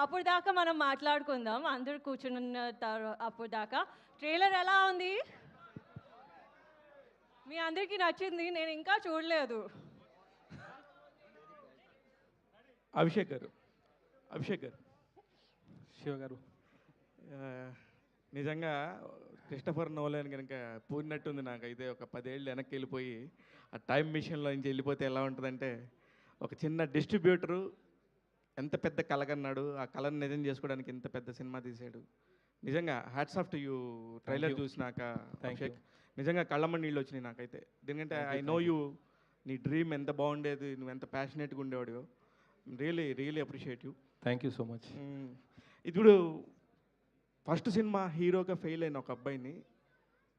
అప్పుడు దాకా మనం మాట్లాడుకుందాం, అందరూ కూర్చున్న అప్పుడు దాకా. ట్రైలర్ ఎలా ఉంది? మీ అందరికీ నచ్చింది? నేను ఇంకా చూడలేదు. అభిషేక్ గారు శివ గారు నిజంగా క్రిస్టఫర్ నోలన్ కనుక పూరినట్టుంది నాకైతే. ఒక 10 ఏళ్ళు వెనక్కి వెళ్ళిపోయి ఆ టైం మిషన్లో నుంచి వెళ్ళిపోతే ఎలా ఉంటుందంటే, ఒక చిన్న డిస్ట్రిబ్యూటరు ఎంత పెద్ద కలగన్నాడు, ఆ కళను నిజం చేసుకోవడానికి ఎంత పెద్ద సినిమా తీశాడు. నిజంగా hats off to you. Trailer చూసినాక అభిషేక్ నిజంగా కళ్ళమ్మ నీళ్ళు వచ్చినాయి నాకైతే. ఎందుకంటే ఐ నో యూ, నీ డ్రీమ్ ఎంత బాగుండేది, నువ్వు ఎంత ప్యాషనేట్గా ఉండేవాడు. Really appreciate you. Thank you so much. ఇప్పుడు ఫస్ట్ సినిమా హీరోగా ఫెయిల్ అయిన ఒక అబ్బాయిని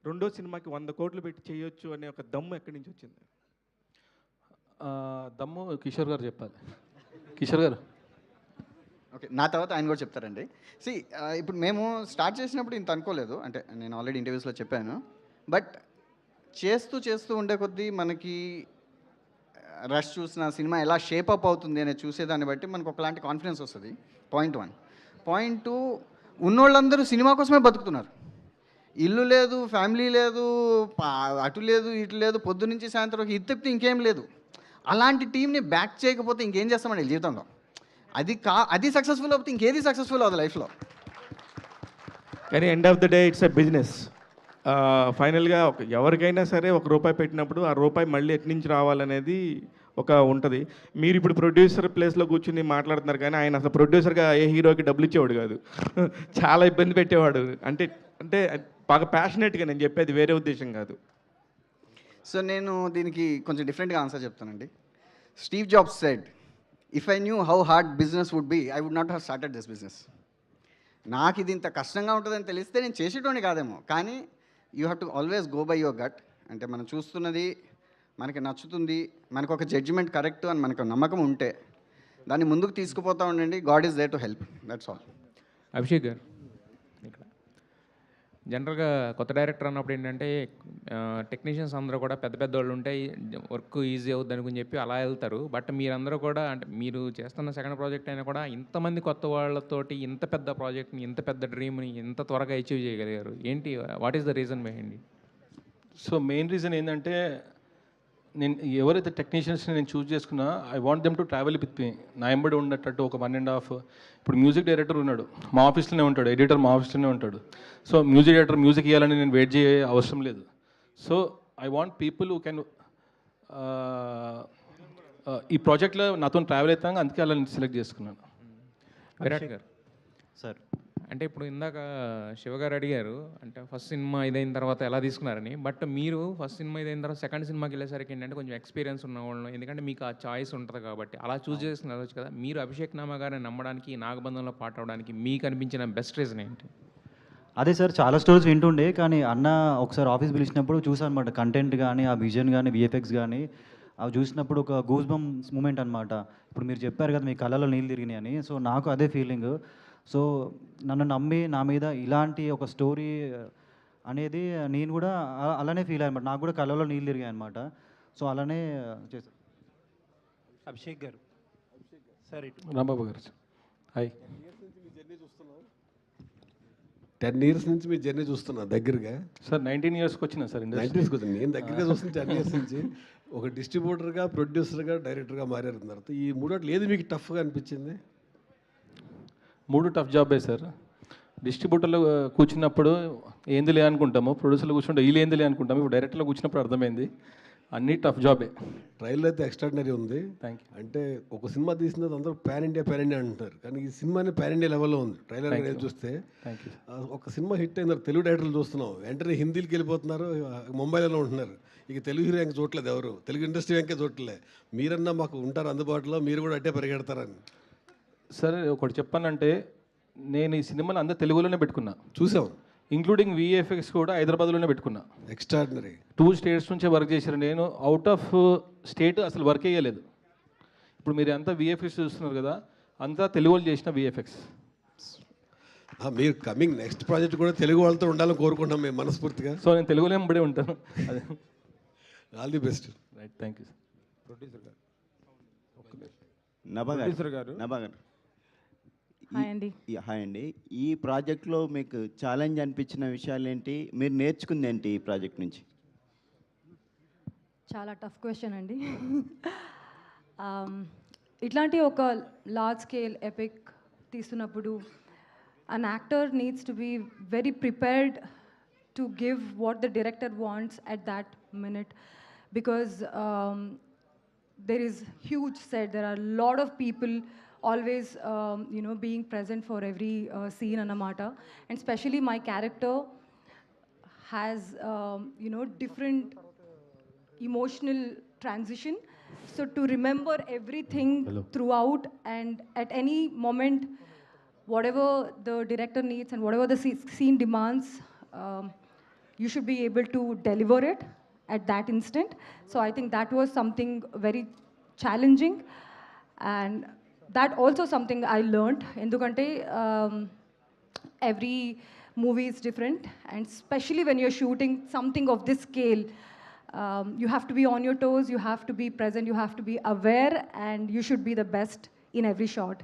రెండో సినిమాకి 100 కోట్లు పెట్టి చేయొచ్చు అనే ఒక దమ్ము ఎక్కడి నుంచి వచ్చింది? దమ్ము కిషోర్ గారు చెప్పాలి. కిషోర్ గారు. ఓకే, నా తర్వాత ఆయన కూడా చెప్తారండి. ఇప్పుడు మేము స్టార్ట్ చేసినప్పుడు ఇంత అనుకోలేదు, అంటే నేను ఆల్రెడీ ఇంటర్వ్యూస్లో చెప్పాను. బట్ చేస్తూ ఉండే కొద్దీ మనకి రష్ చూసిన సినిమా ఎలా షేపప్ అవుతుంది అనేది చూసేదాన్ని బట్టి మనకు ఒకలాంటి కాన్ఫిడెన్స్ వస్తుంది. పాయింట్ 1. పాయింట్ 2, ఉన్నోళ్ళందరూ సినిమా కోసమే బతుకుతున్నారు. ఇల్లు లేదు, ఫ్యామిలీ లేదు, అటు లేదు, ఇటు లేదు, పొద్దు నుంచి సాయంత్రం ఇది తప్పితే ఇంకేం లేదు. అలాంటి టీంని బ్యాక్ చేయకపోతే ఇంకేం చేస్తామండి జీవితంలో? అది సక్సెస్ఫుల్ అవుతుంది, ఇంకేది సక్సెస్ఫుల్ అవుతుంది లైఫ్లో. కానీ end of the day it's a business. ఫైనల్గా ఎవరికైనా సరే ₹1 పెట్టినప్పుడు ఆ రూపాయి మళ్ళీ ఎటు నుంచి రావాలనేది ఒక ఉంటుంది. మీరు ఇప్పుడు ప్రొడ్యూసర్ ప్లేస్లో కూర్చుని మాట్లాడుతున్నారు, కానీ ఆయన అసలు ప్రొడ్యూసర్గా ఏ హీరోకి డబ్బులు ఇచ్చేవాడు కాదు. చాలా ఇబ్బంది పెట్టేవాడు. అంటే అంటే బాగా ప్యాషనేట్గా నేను చెప్పేది, వేరే ఉద్దేశం కాదు. సో నేను దీనికి కొంచెం డిఫరెంట్గా ఆన్సర్ చెప్తానండి. Steve Jobs said, if I knew how hard business would be, I would not have started this business. నాకు ఇది ఇంత కష్టంగా ఉంటుందని తెలిస్తే నేను చేసేటోని కాదేమో. కానీ you have to always go by your gut. అంటే మనం చూస్తున్నది మనకి నచ్చుతుంది, మనకు ఒక జడ్జిమెంట్ కరెక్ట్ అని మనకు నమ్మకం ఉంటే దాన్ని ముందుకు తీసుకుపోతూ ఉండండి. God is there to help, that's all. Abhishek garu, ఇక్కడ జనరల్గా కొత్త డైరెక్టర్ అన్నప్పుడు ఏంటంటే టెక్నీషియన్స్ అందరూ కూడా పెద్ద పెద్ద వాళ్ళు ఉంటే వర్క్ ఈజీ అవుద్ది అనుకుని చెప్పి అలా వెళ్తారు. బట్ మీరందరూ కూడా, అంటే మీరు చేస్తున్న సెకండ్ ప్రాజెక్ట్ అయినా కూడా ఇంతమంది కొత్త వాళ్ళతోటి ఇంత పెద్ద ప్రాజెక్ట్ని, ఇంత పెద్ద డ్రీమ్ని ఇంత త్వరగా అచీవ్ చేయగలిగారు. ఏంటి, what is the reason behind it? So main reason ఏంటంటే, నేను ఎవరైతే టెక్నీషియన్స్ని నేను చూస్ చేసుకున్నా, I want them to travel with me. నా ఎంబడి ఉండేటట్టు ఒక 1.5. ఇప్పుడు మ్యూజిక్ డైరెక్టర్ ఉన్నాడు, మా ఆఫీస్లోనే ఉంటాడు. ఎడిటర్ మా ఆఫీస్లోనే ఉంటాడు. సో మ్యూజిక్ డైరెక్టర్ మ్యూజిక్ ఇవ్వాలని నేను వెయిట్ చేయ అవసరం లేదు. So I want people who can ఈ ప్రాజెక్ట్లో నాతో ట్రావెల్ అవుతాం, అందుకే అలా నేను సెలెక్ట్ చేసుకున్నాను. విరాట్ గారు సార్, అంటే ఇప్పుడు ఇందాక శివగారు అడిగారు, అంటే ఫస్ట్ సినిమా ఇదైన తర్వాత ఎలా తీసుకున్నారని. బట్ మీరు ఫస్ట్ సినిమా ఇదైన తర్వాత సెకండ్ సినిమాకి వెళ్ళేసరికి ఏంటంటే కొంచెం ఎక్స్పీరియన్స్ ఉన్న వాళ్ళు, ఎందుకంటే మీకు ఆ చాయిస్ ఉంటుంది కాబట్టి అలా చూస్ చేసుకుని వెళ్ళచ్చు కదా. మీరు అభిషేక్ నామా గారిని నమ్మడానికి, నాగబంధంలో పాట అవడానికి మీకు అనిపించిన బెస్ట్ రీజన్ ఏంటి? అదే సార్, చాలా స్టోరీస్ వింటుండే, కానీ అన్న ఒకసారి ఆఫీస్ పిలిచినప్పుడు చూసాను అనమాట. కంటెంట్ కానీ, ఆ విజన్ కానీ, విఎఫ్ఎక్స్ కానీ అవి చూసినప్పుడు ఒక గూస్ బంప్స్ మూమెంట్ అనమాట. ఇప్పుడు మీరు చెప్పారు కదా మీ కళ్ళలో నీళ్ళు తిరిగినాయి అని, సో నాకు అదే ఫీలింగ్. సో నన్ను నమ్మి నా మీద ఇలాంటి ఒక స్టోరీ అనేది నేను కూడా అలానే ఫీల్ అయ్యాను. నాకు కూడా కళ్ళలో నీళ్ళు తిరిగాయి అనమాట. సో అలానే చేశాను. అభిషేక్ గారు సార్, రాంబాబు గారు హాయ్. 10 years నుంచి మీ జర్నీ చూస్తున్నా దగ్గరగా. సార్ 19 yearsకి వచ్చినా సార్. 19 వచ్చింది, నేను దగ్గరగా చూస్తున్నా 10 years నుంచి. ఒక డిస్ట్రిబ్యూటర్గా, ప్రొడ్యూసర్గా, డైరెక్టర్గా మారారు తర్వాత. ఈ మూడోట్లు ఏది మీకు టఫ్గా అనిపించింది? 3 టఫ్ జాబే సార్. డిస్ట్రిబ్యూటర్లో కూర్చున్నప్పుడు ఏందిలే అనుకుంటాము, ప్రొడ్యూసర్లో కూర్చుంటే వీళ్ళు ఏందిలే అనుకుంటాము. ఇప్పుడు డైరెక్టర్లో కూర్చున్నప్పుడు అర్థమైంది అన్నీ టఫ్ జాబే. ట్రైలర్ అయితే ఎక్స్ట్రాడినరీ ఉంది. Thank you. అంటే ఒక సినిమా తీసిన అందరూ పాన్ ఇండియా అంటున్నారు, కానీ ఈ సినిమాని పాన్ ఇండియా లెవెల్లో ఉంది. ట్రైలర్ అనేది చూస్తే థ్యాంక్ యూ. ఒక సినిమా హిట్ అయిన తెలుగు డైరెక్టర్లు చూస్తున్నాం, వెంటనే హిందీకి వెళ్ళిపోతున్నారు, ముంబైలో ఉంటున్నారు. ఇక తెలుగు హీరో ఇంకా చూడలేదు, ఎవరు తెలుగు ఇండస్ట్రీ వెంకే చూడలే. మీరన్నా మాకు ఉంటారు అందుబాటులో, మీరు కూడా అట్టే పరిగెడతారని. సరే ఒకటి చెప్పానంటే, నేను ఈ సినిమాని అందరు తెలుగులోనే పెట్టుకున్నా, చూసాం. ఇంక్లూడింగ్ విఎఫ్ఎక్స్ కూడా హైదరాబాద్లోనే పెట్టుకున్నా. ఎక్స్ట్రాడినరీ. 2 states నుంచే వర్క్ చేశారు. నేను అవుట్ ఆఫ్ స్టేట్ అసలు వర్క్ చేయలేదు. ఇప్పుడు మీరు అంతా విఎఫ్ఎక్స్ చూస్తున్నారు కదా, అంతా తెలుగు వాళ్ళు చేసిన విఎఫ్ఎక్స్. మీరు కమింగ్ నెక్స్ట్ ప్రాజెక్ట్ కూడా తెలుగు వాళ్ళతో ఉండాలని కోరుకుంటాం మేము మనస్ఫూర్తిగా. సో నేను తెలుగులో ఎంబడే ఉంటాను. అదే, all the best. Right, thank you. Producer గారు, నభా గారు హాయ్ అండి. హాయ్ అండి. ఈ ప్రాజెక్ట్లో మీకు ఛాలెంజ్ అనిపించిన విషయాలు ఏంటి? మీరు నేర్చుకుంది ఏంటి ఈ ప్రాజెక్ట్ నుంచి? చాలా టఫ్ క్వశ్చన్ అండి. ఇట్లాంటి ఒక లార్జ్ స్కేల్ ఎపిక్ తీస్తున్నప్పుడు an actor needs to be very prepared to give what the director wants at that minute, because there is huge set. There are a lot of people always being present for every scene anamata, and especially my character has different emotional transition, so to remember everything throughout, and at any moment whatever the director needs and whatever the scene demands, you should be able to deliver it at that instant. So I think that was something very challenging, and that also something I learned. Endukante every movie is different, and especially when you're shooting something of this scale, you have to be on your toes, you have to be present, you have to be aware, and you should be the best in every shot.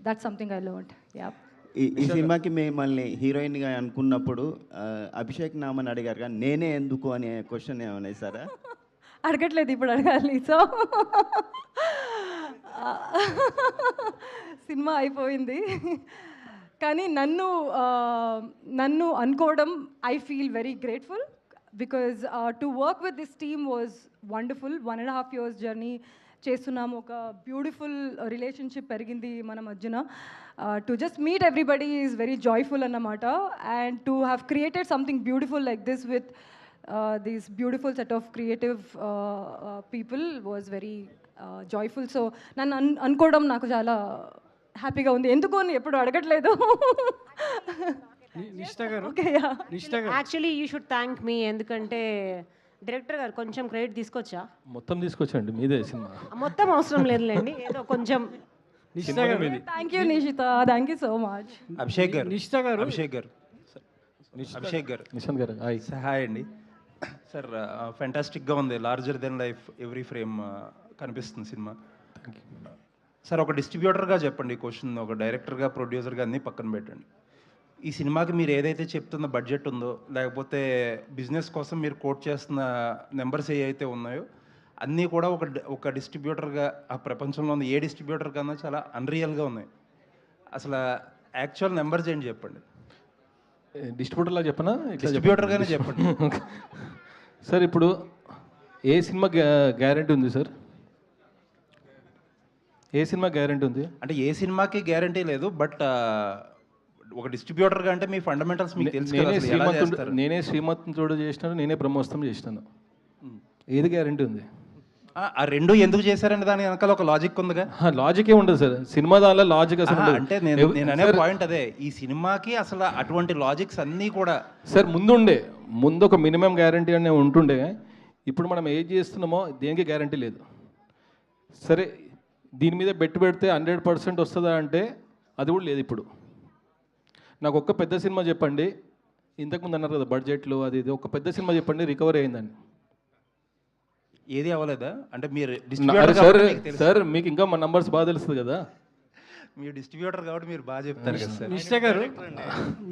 That's something I learned. Yeah. ఈ సినిమాకి మిమ్మల్ని హీరోయిన్గా అనుకున్నప్పుడు అభిషేక్ నామని అడిగారు కానీ నేనే ఎందుకు అనే క్వశ్చన్ ఏమైనా వేసారా? అడగట్లేదు, ఇప్పుడు అడగాలి. సో సినిమా అయిపోయింది, కానీ నన్ను అనుకోవడం I feel very grateful, because to work with this team was wonderful. 1.5 years journey చేస్తున్నాము, ఒక బ్యూటిఫుల్ రిలేషన్షిప్ పెరిగింది మన మధ్యన. To just meet everybody is very joyful అన్నమాట, and to have created something beautiful like this with these beautiful set of creative people was very joyful. So నన్ను అనుకోవడం నాకు చాలా హ్యాపీగా ఉంది. ఎందుకు అని ఎప్పుడు అడగట్లేదు. యాక్చువల్లీ యూ షుడ్ థ్యాంక్ మీ, ఎందుకంటే డైరెక్టర్ గారు కొంచెం క్రెడిట్ తీసుకొచ్చా. మొత్తం తీసుకొచ్చండి, మీదే సినిమా. మొత్తం అవసరం లేదులేండి, ఏదో కొంచెం. Thank you Nishita, thank you so much. Abhishek గారు, నిషిత గారు, అభిషేక్ గారు, అభిషేక్ గారు, నిశాంత్ గారు, హాయ్. హాయ్ అండి. సార్ ఫెంటాస్టిక్గా ఉంది, larger than life every frame కనిపిస్తుంది సినిమా. సార్ ఒక డిస్ట్రిబ్యూటర్గా చెప్పండి క్వశ్చన్, ఒక డైరెక్టర్గా ప్రొడ్యూసర్గా అన్నీ పక్కన పెట్టండి. ఈ సినిమాకి మీరు ఏదైతే చెప్తున్న బడ్జెట్ ఉందో, లేకపోతే బిజినెస్ కోసం మీరు కోట్ చేస్తున్న నెంబర్స్ ఏవైతే ఉన్నాయో అన్నీ కూడా ఒక డిస్ట్రిబ్యూటర్గా ఆ ప్రపంచంలో ఉన్న ఏ డిస్ట్రిబ్యూటర్ కన్నా చాలా అన్రియల్గా ఉన్నాయి. అసలు యాక్చువల్ నెంబర్స్ ఏంటి చెప్పండి. డిస్ట్రిబ్యూటర్లా చెప్పనా? డిస్ట్రిబ్యూటర్గానే చెప్పండి. సార్ ఇప్పుడు ఏ సినిమా గ్యారంటీ ఉంది సార్? ఏ సినిమా గ్యారంటీ ఉంది అంటే ఏ సినిమాకి గ్యారంటీ లేదు, బట్ ఒక డిస్ట్రిబ్యూటర్గా అంటే మీ ఫండమెంటల్స్ మీకు తెలుసు. నేనే శ్రీమంతుడు చేసినాను, నేనే బ్రహ్మోత్సవం చేసినాను. ఏది గ్యారంటీ ఉంది? ఆ రెండు ఎందుకు చేశారంటే దాని వెనకాల ఒక లాజిక్ ఉందిగా. లాజిక్ ఏ ఉండదు సార్ సినిమా, దానిలో లాజిక్ అసలు అంటే నేను అనే పాయింట్ అదే, ఈ సినిమాకి అసలు అటువంటి లాజిక్స్ అన్నీ కూడా సార్ ముందు ఒక మినిమం గ్యారంటీ అనే ఉంటుండే. ఇప్పుడు మనం ఏం చేస్తున్నామో దేనికి గ్యారంటీ లేదు. సరే దీని మీద బెట్టు పెడితే 100% వస్తుందా అంటే అది కూడా లేదు. ఇప్పుడు నాకు ఒక్క పెద్ద సినిమా చెప్పండి, ఇంతకుముందు అన్నారు కదా బడ్జెట్లు అది ఇది, ఒక పెద్ద సినిమా చెప్పండి రికవరీ అయిందని. ఏది అవ్వలేదా? అంటే మీరు సార్ మీకు ఇంకా మా నంబర్స్ బాగా తెలుస్తుంది కదా, మీరు డిస్ట్రిబ్యూటర్ కాబట్టి మీరు బాగా చెప్తారు కదా సార్.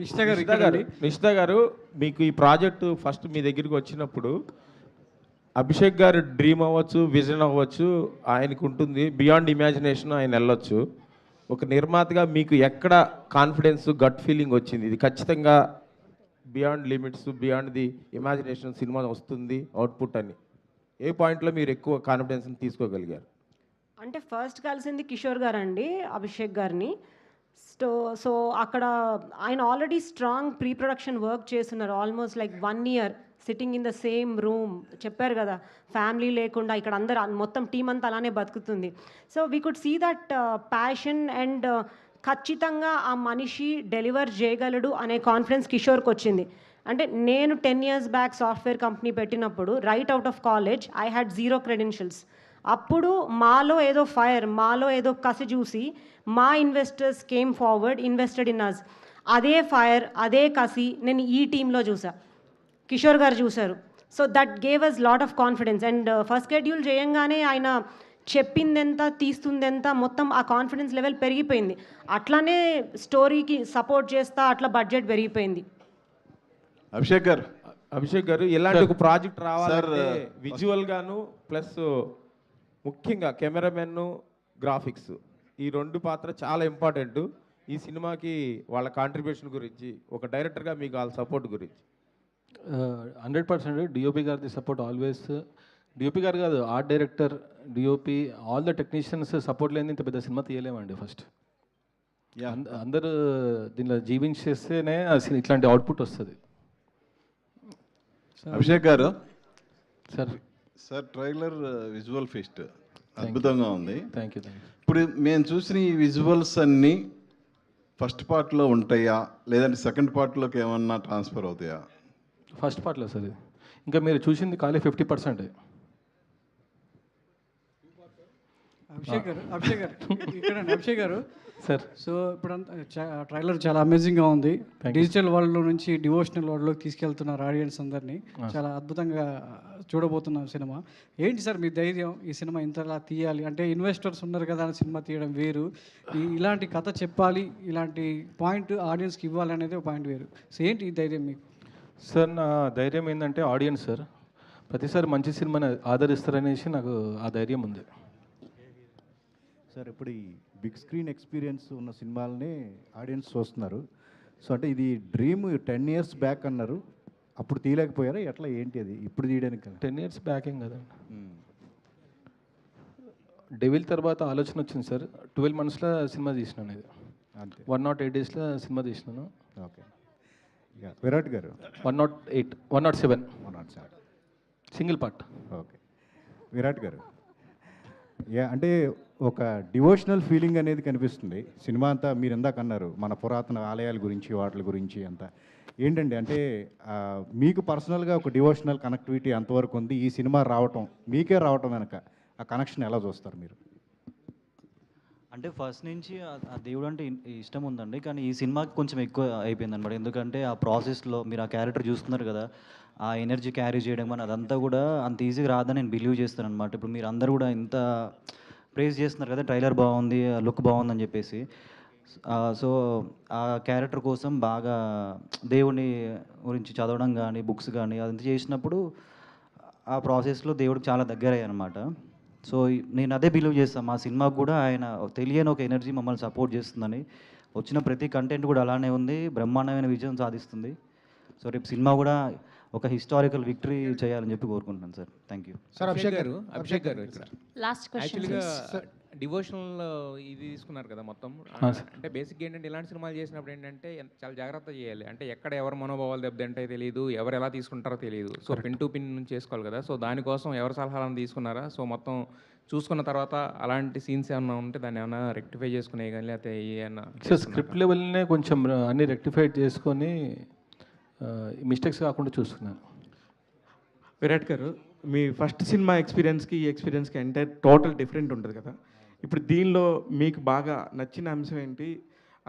నిషిత గారు మీకు ఈ ప్రాజెక్టు ఫస్ట్ మీ దగ్గరికి వచ్చినప్పుడు అభిషేక్ గారు డ్రీమ్ అవ్వచ్చు, విజన్ అవ్వచ్చు, ఆయనకు ఉంటుంది, బియాండ్ ఇమాజినేషన్ ఆయన వెళ్ళొచ్చు. ఒక నిర్మాతగా మీకు ఎక్కడ కాన్ఫిడెన్స్, గట్ ఫీలింగ్ వచ్చింది ఇది ఖచ్చితంగా beyond limits, beyond the imagination cinema వస్తుంది అవుట్పుట్ అని? ఏ పాయింట్లో మీరు ఎక్కువ కాన్ఫిడెన్స్ని తీసుకోగలిగారు? అంటే ఫస్ట్ కలిసింది కిషోర్ గారు అండి, అభిషేక్ గారిని. సో అక్కడ ఆయన already strong pre production work చేస్తున్నారు, almost like 1 year sitting in the same room. చెప్పారు కదా ఫ్యామిలీ లేకుండా ఇక్కడ అందరు మొత్తం టీం అంతా అలానే బతుకుతుంది. So we could see that passion and ఖచ్చితంగా ఆ మనిషి డెలివర్ చేయగలడు అనే కాన్ఫిడెన్స్ కిషోర్కి వచ్చింది. అంటే నేను 10 years బ్యాక్ సాఫ్ట్వేర్ కంపెనీ పెట్టినప్పుడు right out of college I had 0 credentials. అప్పుడు మాలో ఏదో ఫైర్, మాలో ఏదో కసి చూసి మా investors came forward, invested in us. అదే ఫైర్, అదే కసి నేను ఈ టీంలో చూసా, కిషోర్ గారు చూశారు. So that gave us lot of confidence. And first schedule చేయంగానే ఆయన చెప్పిందెంత తీస్తుందెంత మొత్తం ఆ కాన్ఫిడెన్స్ లెవెల్ పెరిగిపోయింది. అట్లానే స్టోరీకి సపోర్ట్ చేస్తా అట్లా బడ్జెట్ పెరిగిపోయింది. అభిషేక్ గారు ఇలాంటి ఒక ప్రాజెక్ట్ రావాలంటే విజువల్ గాను ప్లస్ ముఖ్యంగా కెమెరామెన్ గ్రాఫిక్స్ ఈ 2 పాత్ర చాలా ఇంపార్టెంట్. ఈ సినిమాకి వాళ్ళ కాంట్రిబ్యూషన్ గురించి ఒక డైరెక్టర్గా మీకు వాళ్ళ సపోర్ట్ గురించి. 100% డిఓపి గారిది సపోర్ట్ ఆల్వేస్. డిఓపి గారు కాదు, art director, DOP, all the technicians support లేని ఇంత పెద్ద సినిమా తీయలేమండి. ఫస్ట్ అందరూ దీనిలో జీవించేస్తేనే ఇట్లాంటి అవుట్పుట్ వస్తుంది. అభిషేక్ గారు సార్ ట్రైలర్ విజువల్ ఫీస్ట్ అద్భుతంగా ఉంది. Thank you. ఇప్పుడు మేము చూసిన ఈ విజువల్స్ అన్నీ ఫస్ట్ పార్ట్లో ఉంటాయా లేదంటే సెకండ్ పార్ట్లోకి ఏమన్నా ట్రాన్స్ఫర్ అవుతాయా? ఫస్ట్ పార్ట్లో సార్ ఇది. ఇంకా మీరు చూసింది ఖాళీ 50%. అభిషేక్ గారు ఇక్కడ అభిషేక్ గారు సార్. సో ఇప్పుడు ట్రైలర్ చాలా అమేజింగ్గా ఉంది. డిజిటల్ వరల్డ్లో నుంచి డివోషనల్ వరల్డ్లోకి తీసుకెళ్తున్నారు ఆడియన్స్ అందరినీ. చాలా అద్భుతంగా చూడబోతున్నాం సినిమా. ఏంటి సార్ మీ ధైర్యం ఈ సినిమా ఇంతలా తీయాలి అంటే? ఇన్వెస్టర్స్ ఉన్నారు కదా అని సినిమా తీయడం వేరు, ఇలాంటి కథ చెప్పాలి, ఇలాంటి పాయింట్ ఆడియన్స్కి ఇవ్వాలి అనేది ఒక పాయింట్ వేరు. సో ఏంటి ఈ ధైర్యం మీకు? సార్ నా ధైర్యం ఏంటంటే ఆడియన్స్ సార్ ప్రతిసారి మంచి సినిమాని ఆదరిస్తారనేసి నాకు ఆ ధైర్యం ఉంది సార్. ఇప్పుడు ఈ బిగ్ స్క్రీన్ ఎక్స్పీరియన్స్ ఉన్న సినిమాలని ఆడియన్స్ చూస్తున్నారు. సో అంటే ఇది డ్రీమ్ 10 years బ్యాక్ అన్నారు, అప్పుడు తీయలేకపోయారా ఎట్లా ఏంటి అది ఇప్పుడు తీయడానికి? 10 years బ్యాక్ ఏం కదండి. డెవిల్ తర్వాత ఆలోచన వచ్చింది సార్. 12 monthsలో సినిమా తీసినాను. ఇది 108 daysలో సినిమా తీసినాను. ఓకే. విరాట్ గారు 108, 107 సింగిల్ పార్ట్. ఓకే. విరాట్ గారు అంటే ఒక డివోషనల్ ఫీలింగ్ అనేది కనిపిస్తుంది సినిమా అంతా. మీరు ఇందాక అన్నారు మన పురాతన ఆలయాల గురించి వాటి గురించి అంతా ఏంటండి అంటే మీకు పర్సనల్గా ఒక డివోషనల్ కనెక్టివిటీ అంతవరకు ఉంది ఈ సినిమా రావటం, మీకే రావటం వెనక ఆ కనెక్షన్ ఎలా చూస్తారు మీరు? అంటే ఫస్ట్ నుంచి ఆ దేవుడు అంటే ఇష్టం ఉందండి, కానీ ఈ సినిమాకి కొంచెం ఎక్కువ అయిపోయింది అనమాట. ఎందుకంటే ఆ ప్రాసెస్లో మీరు ఆ క్యారెక్టర్ చూస్తున్నారు కదా, ఆ ఎనర్జీ క్యారీ చేయడం అని అదంతా కూడా అంత ఈజీగా రాదని నేను బిలీవ్ చేస్తాను అనమాట. ఇప్పుడు మీరు అందరూ కూడా ఇంత ప్రేజ్ చేస్తున్నారు కదా, ట్రైలర్ బాగుంది, లుక్ బాగుందని చెప్పేసి. సో ఆ క్యారెక్టర్ కోసం బాగా దేవుని గురించి చదవడం కానీ బుక్స్ కానీ అదంతా చేసినప్పుడు ఆ ప్రాసెస్లో దేవుడికి చాలా దగ్గర అయ్యానమాట. సో నేను అదే బిలీవ్ చేస్తాను, మా సినిమాకు కూడా ఆయన తెలియని ఒక ఎనర్జీ మమ్మల్ని సపోర్ట్ చేస్తుందని. వచ్చిన ప్రతి కంటెంట్ కూడా అలానే ఉంది, బ్రహ్మాండమైన విజయం సాధిస్తుంది. సో రేపు సినిమా కూడా ఒక హిస్టారికల్ విక్టరీ చేయాలని చెప్పి కోరుకుంటున్నాను sir. Thank you sir. Abhishek గారు లాస్ట్ క్వశ్చన్ డివోషనల్ ఇది తీసుకున్నారు కదా మొత్తం. అంటే బేసిక్ ఏంటంటే ఇలాంటి సినిమాలు చేసినప్పుడు ఏంటంటే చాలా జాగ్రత్త చేయాలి. అంటే ఎక్కడ ఎవరు మనోభావాలు దెబ్బతింటాయో తెలియదు, ఎవరు ఎలా తీసుకుంటారో తెలియదు. సో పిన్ టు పిన్ నుంచి చేసుకోవాలి కదా. సో దానికోసం ఎవరి సలహాలను తీసుకున్నారా? సో మొత్తం చూసుకున్న తర్వాత అలాంటి సీన్స్ ఏమన్నా ఉంటే దాన్ని ఏమైనా రెక్టిఫై చేసుకునే కానీ లేకపోతే ఏమన్నా స్క్రిప్ట్ లెవెల్నే కొంచెం అన్ని రెక్టిఫై చేసుకొని మిస్టేక్స్ కాకుండా చూసుకున్నాను. విరాట్ గారు మీ ఫస్ట్ సినిమా ఎక్స్పీరియన్స్కి ఈ ఎక్స్పీరియన్స్కి అంటే టోటల్ డిఫరెంట్ ఉంటుంది కదా. ఇప్పుడు దీనిలో మీకు బాగా నచ్చిన అంశం ఏంటి?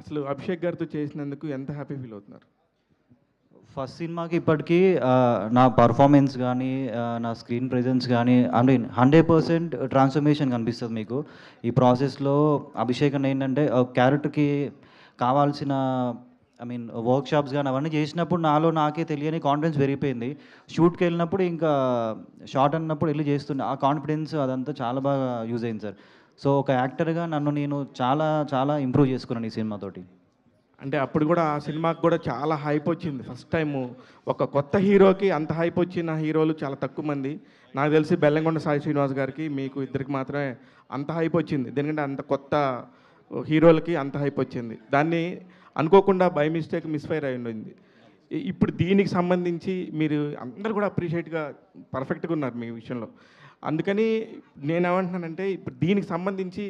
అసలు అభిషేక్ గారితో చేసినందుకు ఎంత హ్యాపీ ఫీల్ అవుతున్నారు? ఫస్ట్ సినిమాకి ఇప్పటికీ నా పర్ఫార్మెన్స్ కానీ నా స్క్రీన్ ప్రెజెన్స్ కానీ అంటే 100% ట్రాన్స్ఫర్మేషన్ కనిపిస్తుంది మీకు ఈ ప్రాసెస్లో. అభిషేక్ అని ఏంటంటే క్యారెక్టర్కి కావాల్సిన వర్క్షాప్స్ కానీ అవన్నీ చేసినప్పుడు నాలో నాకే తెలియని కాన్ఫిడెన్స్ పెరిగిపోయింది. షూట్కి వెళ్ళినప్పుడు ఇంకా షార్ట్ అన్నప్పుడు వెళ్ళి చేస్తుండే ఆ కాన్ఫిడెన్స్ అదంతా చాలా బాగా యూజ్ అయింది సార్. సో ఒక యాక్టర్గా నన్ను నేను చాలా చాలా ఇంప్రూవ్ చేసుకున్నాను ఈ సినిమాతోటి. అంటే అప్పుడు కూడా ఆ సినిమాకి కూడా చాలా హైప్ వచ్చింది. ఫస్ట్ టైము ఒక కొత్త హీరోకి అంత హైప్ వచ్చిన హీరోలు చాలా తక్కువ మంది. నాకు తెలిసి బెల్లంకొండ సాయి శ్రీనివాస్ గారికి మీకు ఇద్దరికి మాత్రమే అంత హైప్ వచ్చింది. ఎందుకంటే అంత కొత్త హీరోలకి అంత హైప్ వచ్చింది. దాన్ని అనుకోకుండా బై మిస్టేక్ మిస్ఫైర్ అయి ఉండింది. ఇప్పుడు దీనికి సంబంధించి మీరు అందరూ కూడా అప్రిషియేట్గా పర్ఫెక్ట్గా ఉన్నారు మీ విషయంలో. అందుకని నేనేమంటున్నానంటే ఇప్పుడు దీనికి సంబంధించి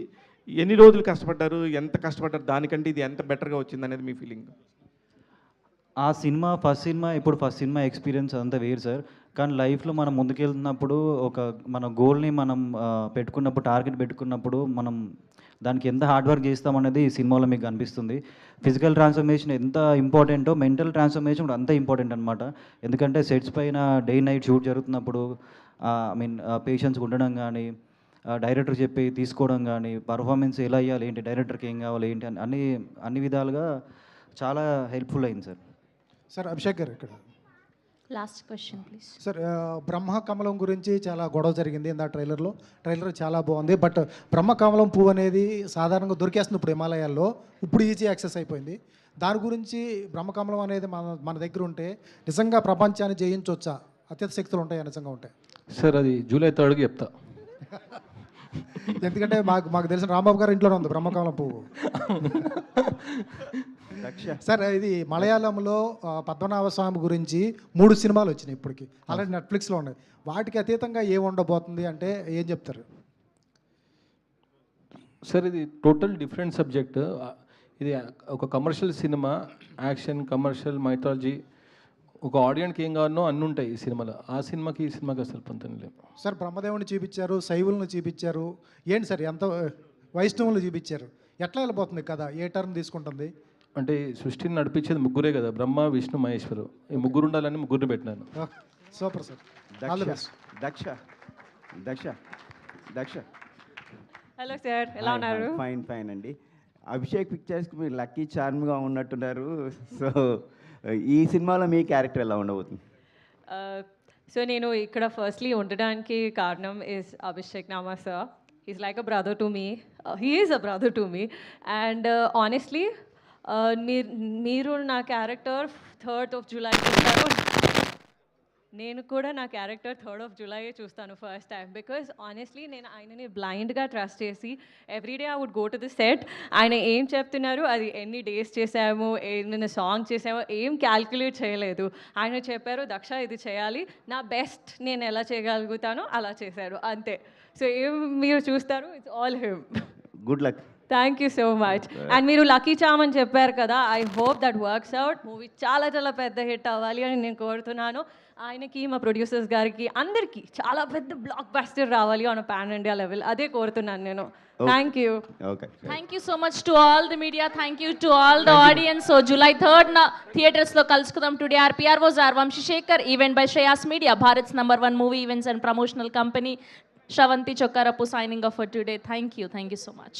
ఎన్ని రోజులు కష్టపడ్డారు, ఎంత కష్టపడ్డారు, దానికంటే ఇది ఎంత బెటర్గా వచ్చింది అనేది మీ ఫీలింగ్? ఆ సినిమా ఫస్ట్ సినిమా ఎక్స్పీరియన్స్ అంతా వేరు సార్. కానీ లైఫ్లో మనం ముందుకెళ్తున్నప్పుడు ఒక మన గోల్ని మనం పెట్టుకున్నప్పుడు టార్గెట్ పెట్టుకున్నప్పుడు మనం దానికి ఎంత హార్డ్ వర్క్ చేస్తామనేది ఈ సినిమాలో మీకు అనిపిస్తుంది. ఫిజికల్ ట్రాన్స్ఫర్మేషన్ ఎంత ఇంపార్టెంటో మెంటల్ ట్రాన్స్ఫర్మేషన్ కూడా అంత ఇంపార్టెంట్ అనమాట. ఎందుకంటే సెట్స్ పైన డే నైట్ షూట్ జరుగుతున్నప్పుడు పేషెన్స్ ఉండడం కానీ డైరెక్టర్ చెప్పి తీసుకోవడం కానీ, పర్ఫార్మెన్స్ ఎలా ఇవ్వాలి ఏంటి, డైరెక్టర్కి ఏం కావాలి ఏంటి అని అన్ని విధాలుగా చాలా హెల్ప్ఫుల్ అయింది సార్. సార్ అభిషేక్ గారు ఇక్కడ లాస్ట్ క్వశ్చన్ ప్లీజ్. సార్ బ్రహ్మ కమలం గురించి చాలా గొడవ జరిగింది ఇందా ట్రైలర్ చాలా బాగుంది. బట్ బ్రహ్మ కమలం పువ్వు అనేది సాధారణంగా దొరికేస్తుంది ఇప్పుడు హిమాలయాల్లో, ఇప్పుడు ఈజీ యాక్సెస్ అయిపోయింది. దాని గురించి బ్రహ్మకమలం అనేది మన దగ్గర ఉంటే నిజంగా ప్రపంచాన్ని జయించవచ్చా? అత్యంత శక్తులు ఉంటాయా నిజంగా ఉంటాయి? సార్ అది జూలై 3కి చెప్తా. ఎందుకంటే మాకు తెలిసిన రాంబాబు గారు ఇంట్లోనే ఉంది బ్రహ్మకమలం పువ్వు. సార్ ఇది మలయాళంలో పద్మనాభ స్వామి గురించి 3 సినిమాలు వచ్చినాయి ఇప్పటికి, ఆల్రెడీ నెట్ఫ్లిక్స్లో ఉన్నాయి. వాటికి అతీతంగా ఏం ఉండబోతుంది అంటే ఏం చెప్తారు? సార్ ఇది టోటల్ డిఫరెంట్ సబ్జెక్ట్. ఇది ఒక commercial cinema, action, commercial, mythology, ఒక ఆడియన్స్కి ఏం కావాలనో అన్నీ ఉంటాయి ఈ సినిమాలో. ఆ సినిమాకి ఈ సినిమాకి అసలు పొంతన లేదు. సార్ బ్రహ్మదేవుని చూపించారు, శైవులను చూపించారు, ఏంటి సార్ ఎంత వైష్ణవులు చూపించారు, ఎట్లా వెళ్ళిపోతుంది కదా, ఏ టర్న్ తీసుకుంటుంది? అంటే సృష్టిని నడిపించేది ముగ్గురే కదా, బ్రహ్మ, విష్ణు, మహేశ్వరు. ఈ ముగ్గురు ఉండాలని ముగ్గురిని పెట్టినాను. Super sir. Daksha hello sir, ఎలా ఉన్నారు? ఫైన్ అండి. అభిషేక్ పిక్చర్స్కి మీరు లక్కీ చార్మ్గా ఉన్నట్టున్నారు. సో ఈ సినిమాలో మీ క్యారెక్టర్ ఎలా ఉండబోతుంది? సో నేను ఇక్కడ ఫస్ట్లీ ఉండడానికి కారణం is Abhishek Nama sir. He's like a brother to me, he is a brother to me. And honestly మీరు నా క్యారెక్టర్ 3rd of July చూస్తారు, నేను కూడా నా క్యారెక్టర్ 3rd of July చూస్తాను ఫస్ట్ టైం. బికాజ్ ఆనెస్ట్లీ నేను ఆయనని బ్లైండ్గా ట్రస్ట్ చేసి everyday I would go to the set. ఆయన ఏం చెప్తున్నారు, అది ఎన్ని డేస్ చేసాము, ఏమైనా సాంగ్ చేసామో ఏం క్యాల్కులేట్ చేయలేదు. ఆయన చెప్పారు దక్ష ఇది చేయాలి, నా బెస్ట్ నేను ఎలా చేయగలుగుతానో అలా చేశారు, అంతే. సో ఏం మీరు చూస్తారు, it's all him. Good luck. Thank you so much. And మీరు లక్కీ చామ్ అని చెప్పారు కదా, I hope that works out. Movie చాలా చాలా పెద్ద హిట్ అవ్వాలి అని నేను కోరుతున్నాను. ఆయనకి, మా ప్రొడ్యూసర్స్ గారికి, అందరికీ చాలా పెద్ద బ్లాక్ బస్టర్ రావాలి ఆన్ పాన్ ఇండియా లెవెల్, అదే కోరుతున్నాను నేను. Thank you. Thank you so much to all the media, thank you to all the audience. So July 3rd థియేటర్స్లో కలుసుకుందాం. Today our PROs are Vamsishekar, event by Shreyas media, Bharat's #1 movie events and promotional company, Shravanti Chokkarapu signing off for today. Thank you so much.